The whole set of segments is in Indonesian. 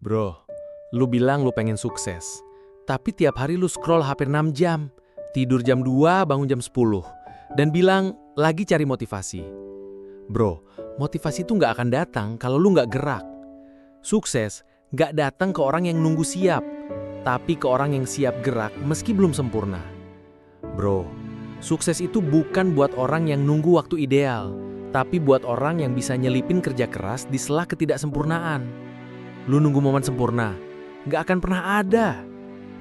Bro, lu bilang lu pengen sukses. Tapi tiap hari lu scroll hampir 6 jam. Tidur jam 2, bangun jam 10. Dan bilang lagi cari motivasi. Bro, motivasi itu nggak akan datang kalau lu nggak gerak. Sukses nggak datang ke orang yang nunggu siap. Tapi ke orang yang siap gerak meski belum sempurna. Bro, sukses itu bukan buat orang yang nunggu waktu ideal. Tapi buat orang yang bisa nyelipin kerja keras di sela ketidaksempurnaan. Lu nunggu momen sempurna, nggak akan pernah ada.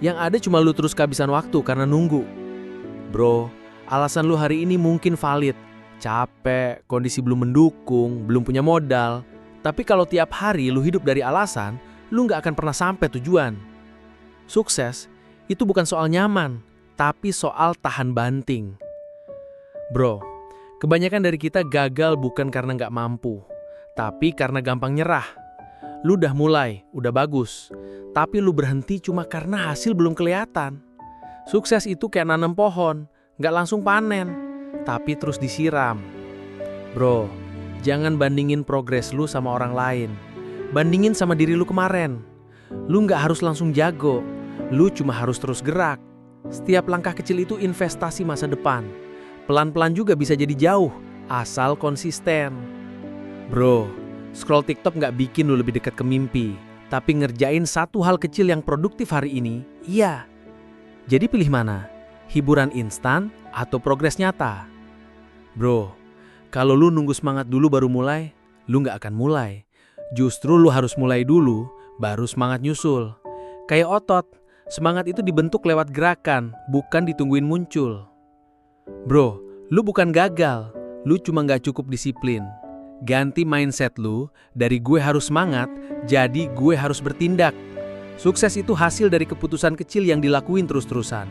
Yang ada cuma lu terus kehabisan waktu karena nunggu. Bro, alasan lu hari ini mungkin valid. Capek, kondisi belum mendukung, belum punya modal. Tapi kalau tiap hari lu hidup dari alasan, lu nggak akan pernah sampai tujuan. Sukses itu bukan soal nyaman, tapi soal tahan banting. Bro, kebanyakan dari kita gagal bukan karena nggak mampu, tapi karena gampang nyerah. Lu udah mulai, udah bagus, tapi lu berhenti cuma karena hasil belum kelihatan. Sukses itu kayak nanam pohon, nggak langsung panen, tapi terus disiram. Bro, jangan bandingin progres lu sama orang lain. Bandingin sama diri lu kemarin. Lu nggak harus langsung jago, lu cuma harus terus gerak. Setiap langkah kecil itu investasi masa depan. Pelan-pelan juga bisa jadi jauh, asal konsisten. Bro, scroll TikTok nggak bikin lu lebih dekat ke mimpi, tapi ngerjain satu hal kecil yang produktif hari ini, iya. Jadi pilih mana? Hiburan instan atau progres nyata? Bro, kalau lu nunggu semangat dulu baru mulai, lu nggak akan mulai. Justru lu harus mulai dulu, baru semangat nyusul. Kayak otot, semangat itu dibentuk lewat gerakan, bukan ditungguin muncul. Bro, lu bukan gagal, lu cuma nggak cukup disiplin. Ganti mindset lu dari gue harus semangat, jadi gue harus bertindak. Sukses itu hasil dari keputusan kecil yang dilakuin terus-terusan.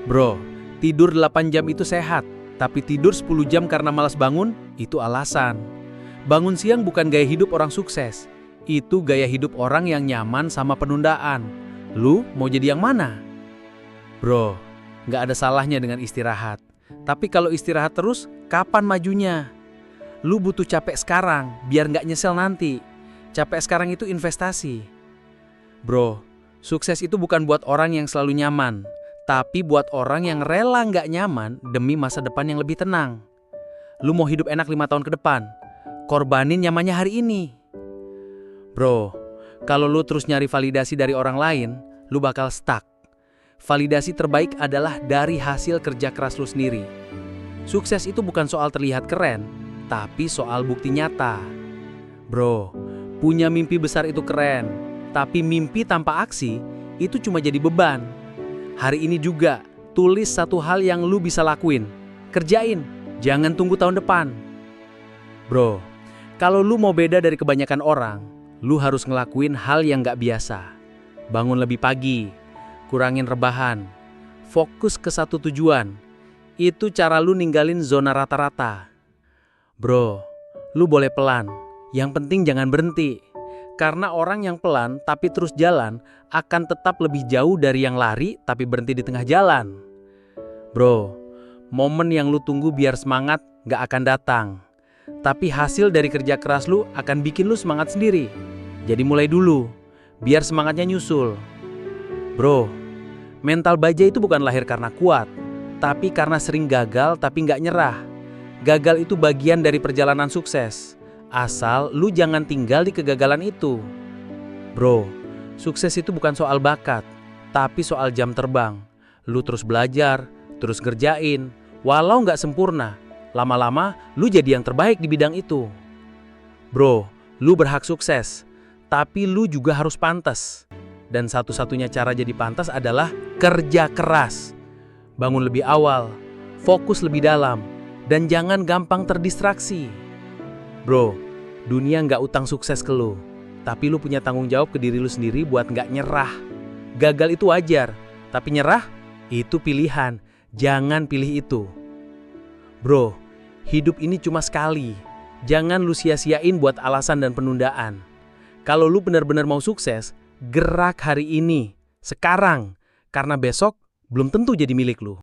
Bro, tidur 8 jam itu sehat, tapi tidur 10 jam karena malas bangun, itu alasan. Bangun siang bukan gaya hidup orang sukses, itu gaya hidup orang yang nyaman sama penundaan. Lu mau jadi yang mana? Bro, nggak ada salahnya dengan istirahat. Tapi kalau istirahat terus, kapan majunya? Lu butuh capek sekarang, biar nggak nyesel nanti. Capek sekarang itu investasi. Bro, sukses itu bukan buat orang yang selalu nyaman, tapi buat orang yang rela nggak nyaman demi masa depan yang lebih tenang. Lu mau hidup enak 5 tahun ke depan, korbanin nyamannya hari ini. Bro, kalau lu terus nyari validasi dari orang lain, lu bakal stuck. Validasi terbaik adalah dari hasil kerja keras lu sendiri. Sukses itu bukan soal terlihat keren, tapi soal bukti nyata. Bro, punya mimpi besar itu keren, tapi mimpi tanpa aksi itu cuma jadi beban. Hari ini juga, tulis satu hal yang lu bisa lakuin. Kerjain, jangan tunggu tahun depan. Bro, kalau lu mau beda dari kebanyakan orang, lu harus ngelakuin hal yang gak biasa. Bangun lebih pagi, kurangin rebahan, fokus ke satu tujuan. Itu cara lu ninggalin zona rata-rata. Bro, lu boleh pelan, yang penting jangan berhenti. Karena orang yang pelan tapi terus jalan akan tetap lebih jauh dari yang lari tapi berhenti di tengah jalan. Bro, momen yang lu tunggu biar semangat gak akan datang. Tapi hasil dari kerja keras lu akan bikin lu semangat sendiri. Jadi mulai dulu, biar semangatnya nyusul. Bro, mental baja itu bukan lahir karena kuat, tapi karena sering gagal tapi gak nyerah. Gagal itu bagian dari perjalanan sukses. Asal lu jangan tinggal di kegagalan itu. Bro, sukses itu bukan soal bakat, tapi soal jam terbang. Lu terus belajar, terus ngerjain, walau nggak sempurna. Lama-lama lu jadi yang terbaik di bidang itu. Bro, lu berhak sukses, tapi lu juga harus pantas. Dan satu-satunya cara jadi pantas adalah kerja keras. Bangun lebih awal, fokus lebih dalam, dan jangan gampang terdistraksi. Bro, dunia nggak utang sukses ke lu, tapi lu punya tanggung jawab ke diri lu sendiri buat nggak nyerah. Gagal itu wajar, tapi nyerah itu pilihan. Jangan pilih itu. Bro, hidup ini cuma sekali. Jangan lu sia-siain buat alasan dan penundaan. Kalau lu benar-benar mau sukses, gerak hari ini, sekarang, karena besok belum tentu jadi milik lu.